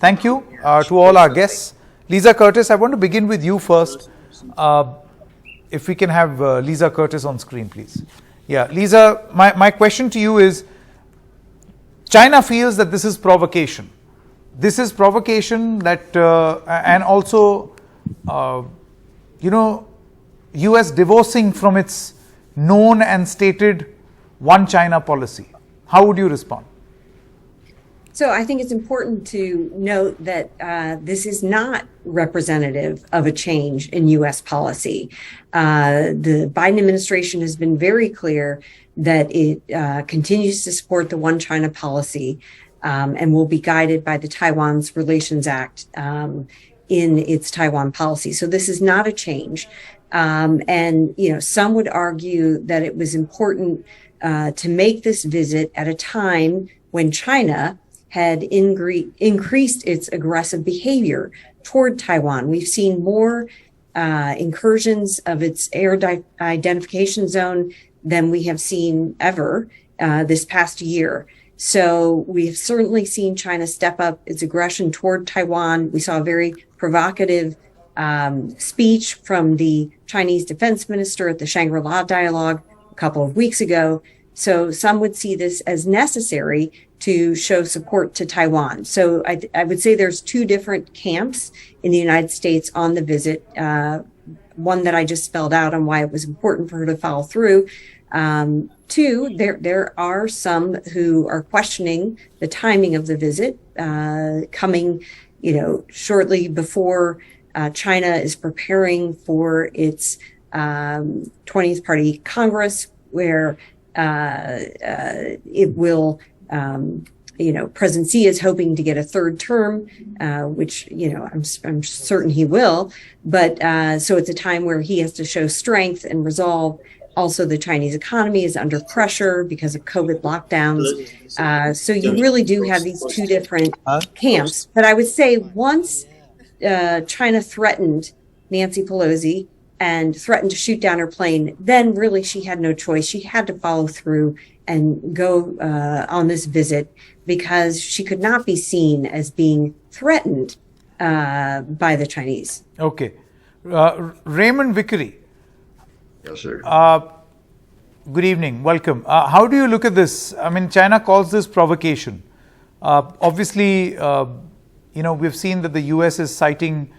Thank you to all our guests. Lisa Curtis, I want to begin with you first. If we can have Lisa Curtis on screen, please. Yeah, Lisa, my question to you is, China feels that this is provocation. This is provocation that, and also, US divorcing from its known and stated one China policy. How would you respond? So I think it's important to note that this is not representative of a change in U.S. policy. The Biden administration has been very clear that it continues to support the One China policy and will be guided by the Taiwan's Relations Act in its Taiwan policy. So this is not a change. And some would argue that it was important to make this visit at a time when China had increased its aggressive behavior toward Taiwan. We've seen more incursions of its air identification zone than we have seen ever this past year. So we've certainly seen China step up its aggression toward Taiwan. We saw a very provocative speech from the Chinese defense minister at the Shangri-La dialogue a couple of weeks ago. So some would see this as necessary to show support to Taiwan. So I would say there's two different camps in the United States on the visit. One that I just spelled out on why it was important for her to follow through. Two, there are some who are questioning the timing of the visit, coming, shortly before China is preparing for its 20th Party Congress, where it will, President Xi is hoping to get a third term, which, I'm certain he will. But so it's a time where he has to show strength and resolve. Also, the Chinese economy is under pressure because of COVID lockdowns. So you really do have these two different camps. But I would say once China threatened Nancy Pelosi and threatened to shoot down her plane, then really she had no choice. She had to follow through and go on this visit because she could not be seen as being threatened by the Chinese. Okay. Raymond Vickery. Yes, sir. Good evening. Welcome. How do you look at this? I mean, China calls this provocation. Obviously, we've seen that the US is citing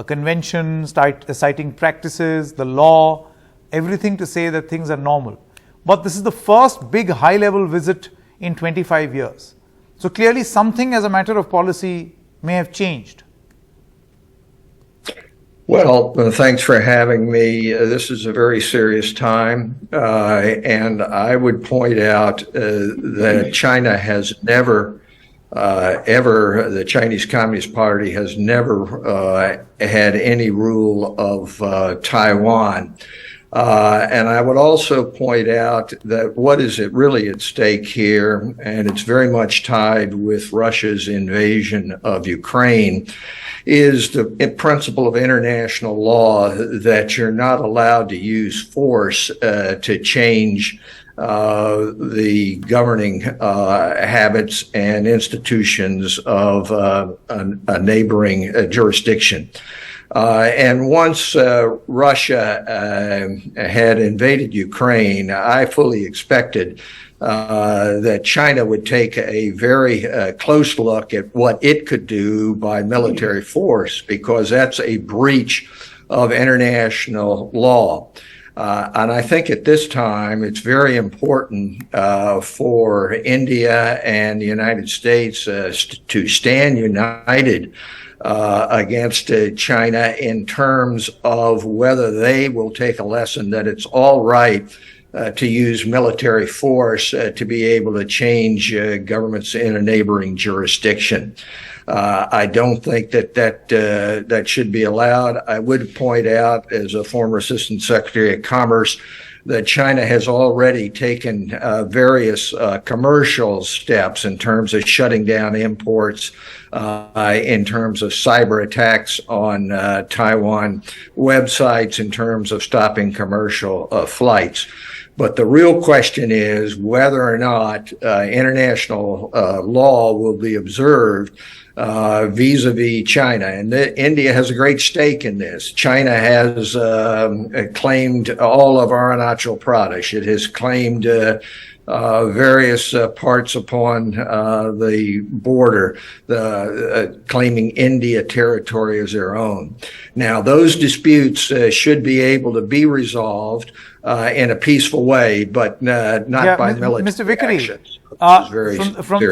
conventions, citing practices, the law, everything to say that things are normal. But this is the first big high-level visit in 25 years. So clearly something as a matter of policy may have changed. Well, thanks for having me. This is a very serious time. And I would point out that China has never the Chinese Communist Party has never had any rule of Taiwan. And I would also point out that what is it really at stake here, and it's very much tied with Russia's invasion of Ukraine, is the principle of international law that you're not allowed to use force to change the governing habits and institutions of a neighboring jurisdiction. And once Russia had invaded Ukraine, I fully expected that China would take a very close look at what it could do by military force, because that's a breach of international law. And I think at this time, it's very important for India and the United States to stand united against China in terms of whether they will take a lesson that it's all right to use military force to be able to change governments in a neighboring jurisdiction. I don't think that should be allowed. I would point out, as a former Assistant Secretary of Commerce, that China has already taken various commercial steps in terms of shutting down imports, in terms of cyber attacks on Taiwan websites, in terms of stopping commercial flights. But the real question is whether or not international law will be observed vis-a-vis China. And India has a great stake in this. China has claimed all of Arunachal Pradesh. It has claimed various parts upon the border, claiming India territory as their own. Now, those disputes should be able to be resolved in a peaceful way, but not by military Mr. Vickery, actions.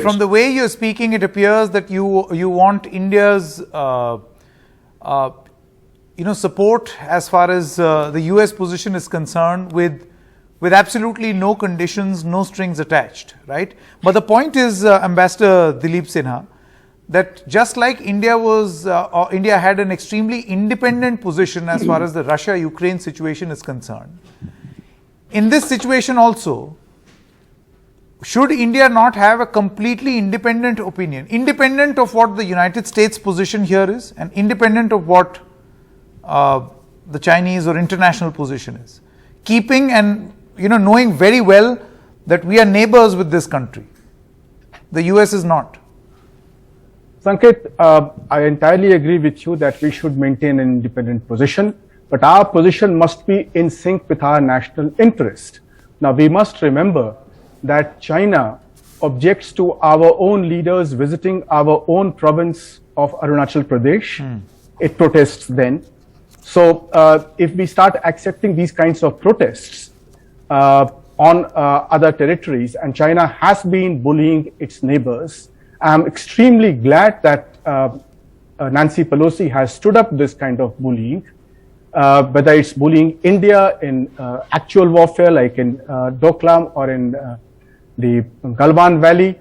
From the way you're speaking, it appears that you want India's support as far as the US position is concerned with absolutely no conditions, no strings attached, right? But the point is, Ambassador Dileep Sinha, that just like India had an extremely independent position as far as the Russia-Ukraine situation is concerned. In this situation also, should India not have a completely independent opinion, independent of what the United States position here is, and independent of what the Chinese or international position is, keeping and knowing very well that we are neighbors with this country? The US is not. Sanket, I entirely agree with you that we should maintain an independent position, but our position must be in sync with our national interest. Now, we must remember that China objects to our own leaders visiting our own province of Arunachal Pradesh. It protests then. So if we start accepting these kinds of protests on other territories, and China has been bullying its neighbors, I'm extremely glad that Nancy Pelosi has stood up this kind of bullying, whether it's bullying India in actual warfare like in Doklam or in the Galwan Valley,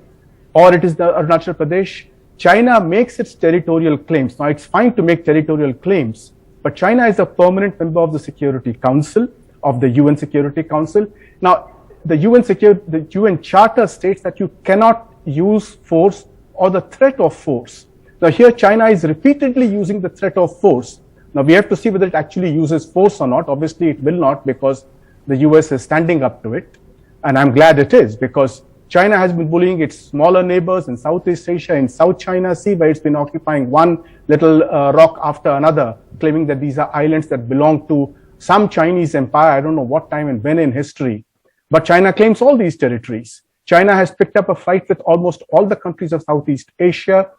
or it is the Arunachal Pradesh. China makes its territorial claims. Now, it's fine to make territorial claims, but China is a permanent member of the Security Council, of the UN Security Council. Now, the UN Charter states that you cannot use force or the threat of force. Now, here China is repeatedly using the threat of force. Now, we have to see whether it actually uses force or not. Obviously, it will not, because the US is standing up to it. And I'm glad it is, because China has been bullying its smaller neighbors in Southeast Asia, in South China Sea, where it's been occupying one little rock after another, claiming that these are islands that belong to some Chinese empire. I don't know what time and when in history. But China claims all these territories. China has picked up a fight with almost all the countries of Southeast Asia,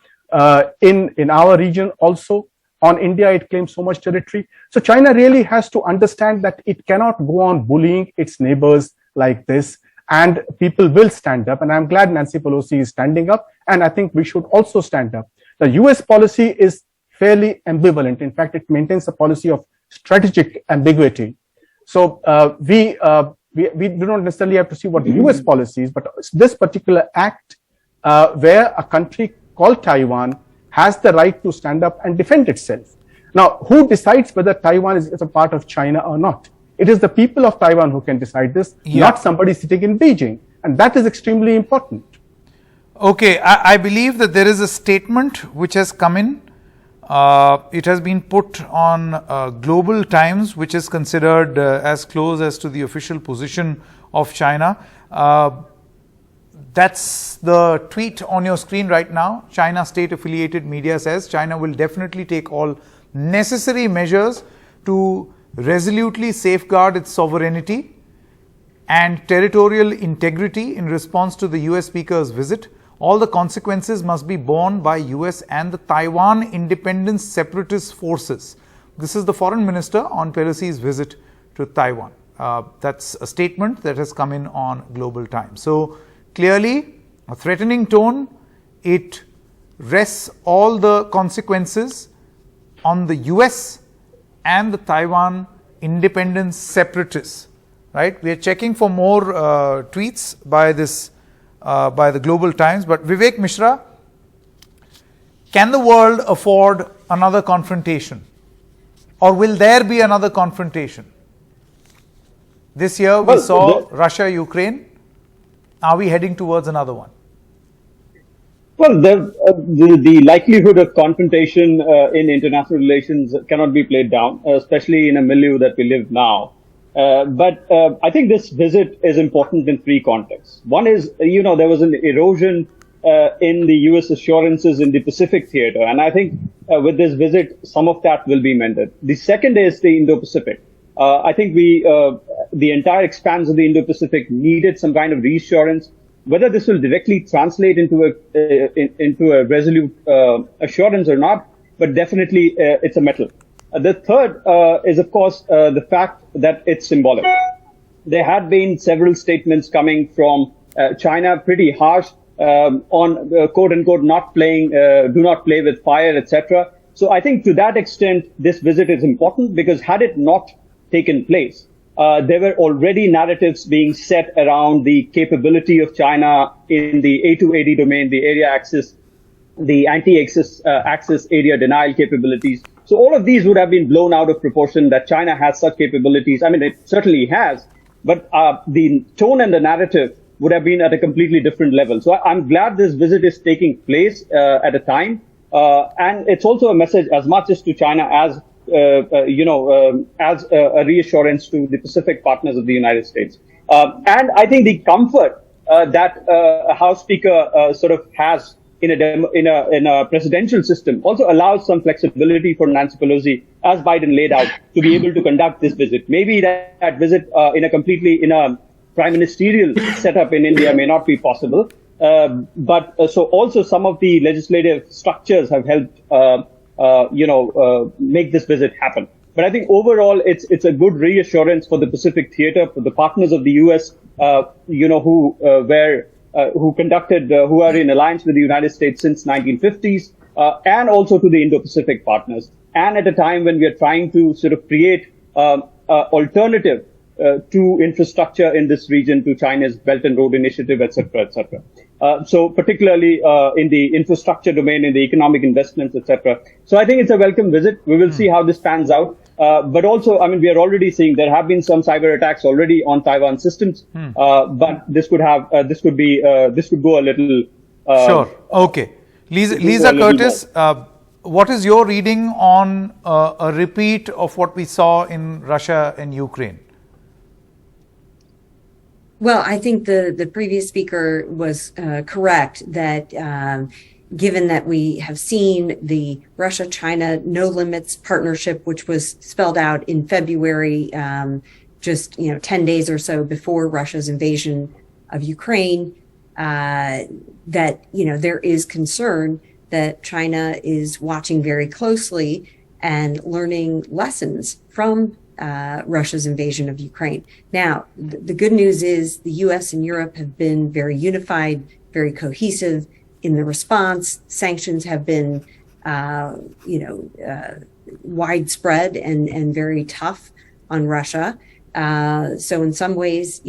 in our region also. On India, it claims so much territory. So China really has to understand that it cannot go on bullying its neighbors like this, and people will stand up. And I'm glad Nancy Pelosi is standing up, and I think we should also stand up. The US policy is fairly ambivalent. In fact, it maintains a policy of strategic ambiguity. So we do not necessarily have to see what the US policy is, but this particular act where a country called Taiwan has the right to stand up and defend itself. Now, who decides whether Taiwan is a part of China or not? It is the people of Taiwan who can decide this, not somebody sitting in Beijing. And that is extremely important. Okay, I believe that there is a statement which has come in. It has been put on Global Times, which is considered as close as to the official position of China. That's the tweet on your screen right now. China state-affiliated media says China will definitely take all necessary measures to resolutely safeguard its sovereignty and territorial integrity in response to the US speaker's visit. All the consequences must be borne by US and the Taiwan independence separatist forces. This is the foreign minister on Pelosi's visit to Taiwan. That's a statement that has come in on Global Times. So clearly a threatening tone. It rests all the consequences on the US and the Taiwan independence separatists, right? We are checking for more tweets by this by the Global Times. But Vivek Mishra, can the world afford another confrontation, or will there be another confrontation? This year we saw Russia-Ukraine. Are we heading towards another one? Well, the likelihood of confrontation in international relations cannot be played down, especially in a milieu that we live now. But I think this visit is important in three contexts. One is, there was an erosion in the U.S. assurances in the Pacific theater. And I think with this visit, some of that will be mended. The second is the Indo-Pacific. I think the entire expanse of the Indo-Pacific needed some kind of reassurance. Whether this will directly translate into a resolute assurance or not, but definitely it's a metal. The third is, of course, the fact that it's symbolic. There had been several statements coming from China, pretty harsh, on quote unquote not playing, do not play with fire, etc. So I think to that extent, this visit is important, because had it not taken place, there were already narratives being set around the capability of China in the A280 domain, the area access, the anti-access access area denial capabilities. So all of these would have been blown out of proportion, that China has such capabilities. I mean, it certainly has, but the tone and the narrative would have been at a completely different level. So I'm glad this visit is taking place at a time. And it's also a message as much as to China as, as a reassurance to the Pacific partners of the United States. And I think the comfort that a House Speaker sort of has in a presidential system also allows some flexibility for Nancy Pelosi, as Biden laid out, to be able to conduct this visit. Maybe that visit in a prime ministerial setup in India may not be possible. But so also some of the legislative structures have helped, make this visit happen. But I think overall, it's a good reassurance for the Pacific theater, for the partners of the U.S., who are in alliance with the United States since 1950s, and also to the Indo-Pacific partners. And at a time when we are trying to sort of create alternative to infrastructure in this region, to China's Belt and Road Initiative, etc., etc. So particularly in the infrastructure domain, in the economic investments, etc. So I think it's a welcome visit. We will see how this pans out. But also, I mean, we are already seeing there have been some cyber attacks already on Taiwan systems. But this could go a little. Sure. Okay. Lisa Curtis, what is your reading on a repeat of what we saw in Russia and Ukraine? Well, I think the previous speaker was correct that given that we have seen the Russia-China no limits partnership, which was spelled out in February, just 10 days or so before Russia's invasion of Ukraine, that there is concern that China is watching very closely and learning lessons from Russia's invasion of Ukraine. Now, the good news is the U.S. and Europe have been very unified, very cohesive in the response. Sanctions have been, widespread and very tough on Russia. So in some ways,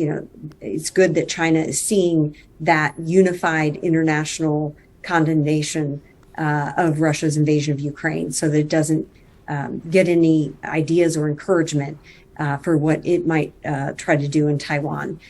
it's good that China is seeing that unified international condemnation of Russia's invasion of Ukraine, so that it doesn't get any ideas or encouragement for what it might try to do in Taiwan.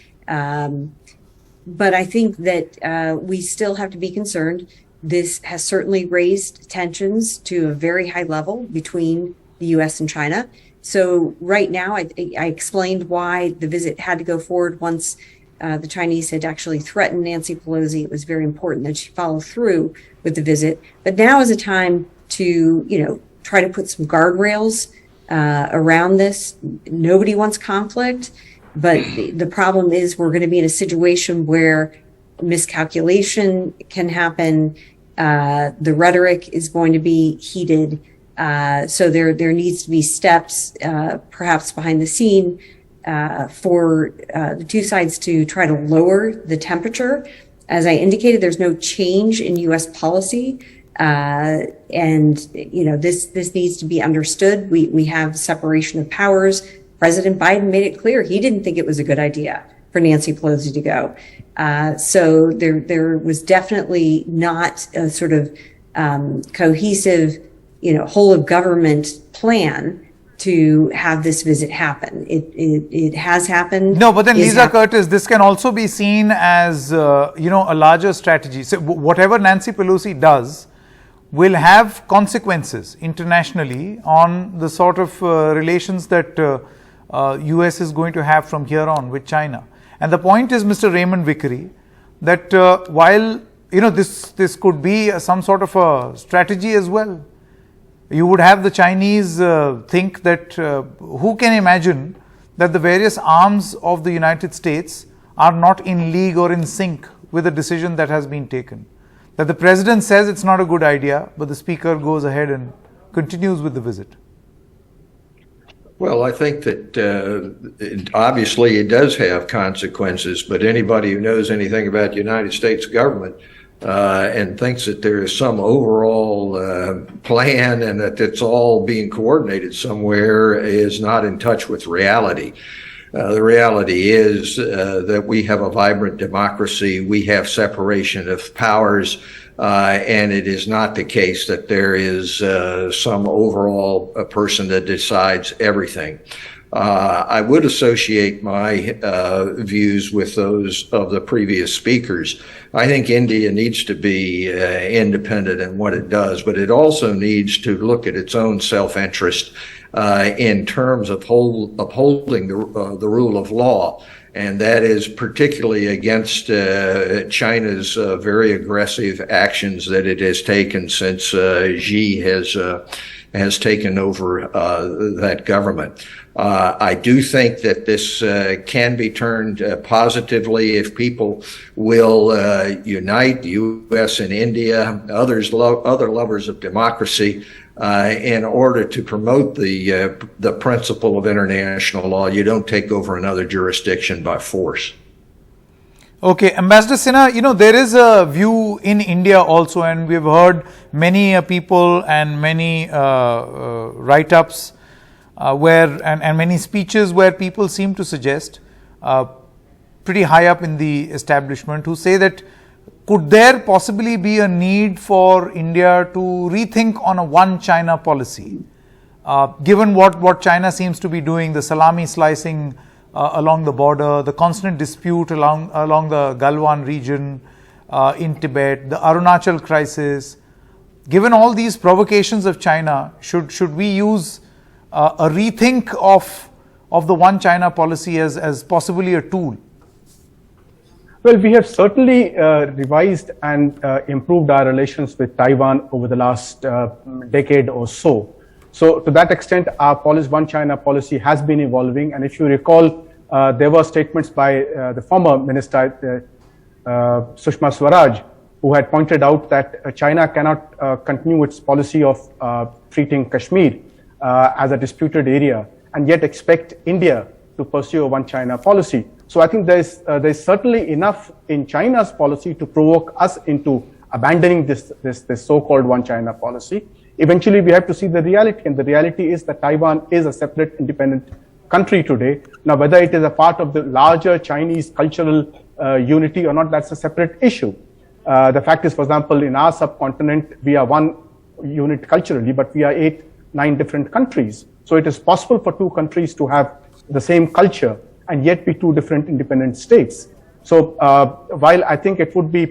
But I think that we still have to be concerned. This has certainly raised tensions to a very high level between the U.S. and China. So right now, I explained why the visit had to go forward once the Chinese had actually threatened Nancy Pelosi. It was very important that she follow through with the visit. But now is a time to, try to put some guardrails around this. Nobody wants conflict, but the problem is we're going to be in a situation where miscalculation can happen. The rhetoric is going to be heated. So there needs to be steps, perhaps behind the scene, for the two sides to try to lower the temperature. As I indicated, there's no change in U.S. policy. And this needs to be understood. We have separation of powers. President Biden made it clear he didn't think it was a good idea for Nancy Pelosi to go. So there was definitely not a sort of cohesive, whole of government plan to have this visit happen. It has happened. No, but then Lisa Curtis, this can also be seen as a larger strategy. So whatever Nancy Pelosi does will have consequences internationally on the sort of relations that US is going to have from here on with China. And the point is, Mr. Raymond Vickery, that while this could be some sort of a strategy as well. You would have the Chinese think that who can imagine that the various arms of the United States are not in league or in sync with the decision that has been taken. That the president says it's not a good idea, but the speaker goes ahead and continues with the visit. Well, I think that obviously it does have consequences, but anybody who knows anything about the United States government and thinks that there is some overall plan and that it's all being coordinated somewhere is not in touch with reality. The reality is that we have a vibrant democracy, we have separation of powers, and it is not the case that there is some overall person that decides everything. I would associate my views with those of the previous speakers. I think India needs to be independent in what it does, but it also needs to look at its own self-interest in terms of upholding the rule of law. And that is particularly against China's very aggressive actions that it has taken since Xi has taken over that government. I do think that this can be turned positively if people will unite, the U.S. and India, other lovers of democracy, in order to promote the principle of international law. You don't take over another jurisdiction by force. Okay, Ambassador Sinha, there is a view in India also, and we've heard many people and many write-ups and many speeches where people seem to suggest, pretty high up in the establishment, who say that could there possibly be a need for India to rethink on a one China policy, given what China seems to be doing, the salami slicing along the border, the constant dispute along the Galwan region in Tibet, the Arunachal crisis. Given all these provocations of China, should we use a rethink of the one China policy as possibly a tool? Well, we have certainly revised and improved our relations with Taiwan over the last decade or so. So to that extent, our one China policy has been evolving. And if you recall, there were statements by the former minister, Sushma Swaraj, who had pointed out that China cannot continue its policy of treating Kashmir as a disputed area and yet expect India to pursue a one China policy. So I think there's certainly enough in China's policy to provoke us into abandoning this so-called one China policy. Eventually, we have to see the reality, and the reality is that Taiwan is a separate, independent country today. Now, whether it is a part of the larger Chinese cultural unity or not, that's a separate issue. The fact is, for example, in our subcontinent, we are one unit culturally, but we are 8-9 different countries. So it is possible for two countries to have the same culture and yet be two different independent states. So while I think it would be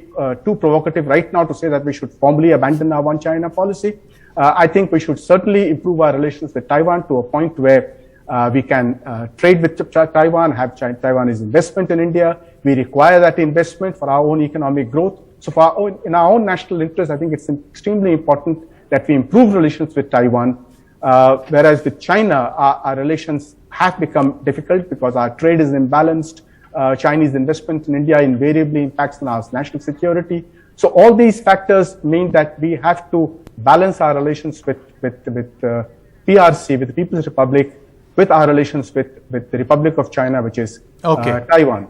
too provocative right now to say that we should formally abandon our one China policy, I think we should certainly improve our relations with Taiwan to a point where we can trade with Taiwan, have Taiwanese investment in India. We require that investment for our own economic growth. So in our own national interest, I think it's extremely important that we improve relations with Taiwan. Whereas with China, our relations have become difficult because our trade is imbalanced. Chinese investment in India invariably impacts on our national security. So all these factors mean that we have to balance our relations with PRC, with the People's Republic, with our relations with the Republic of China, which is Taiwan.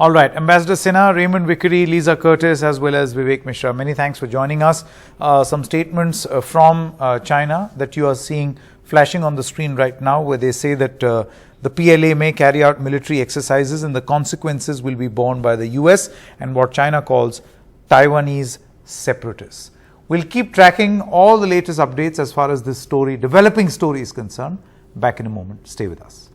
All right, Ambassador Sinha, Raymond Vickery, Lisa Curtis, as well as Vivek Mishra, many thanks for joining us. Some statements from China that you are seeing flashing on the screen right now, where they say that the PLA may carry out military exercises and the consequences will be borne by the US and what China calls Taiwanese separatists. We'll keep tracking all the latest updates as far as this developing story is concerned. Back in a moment. Stay with us.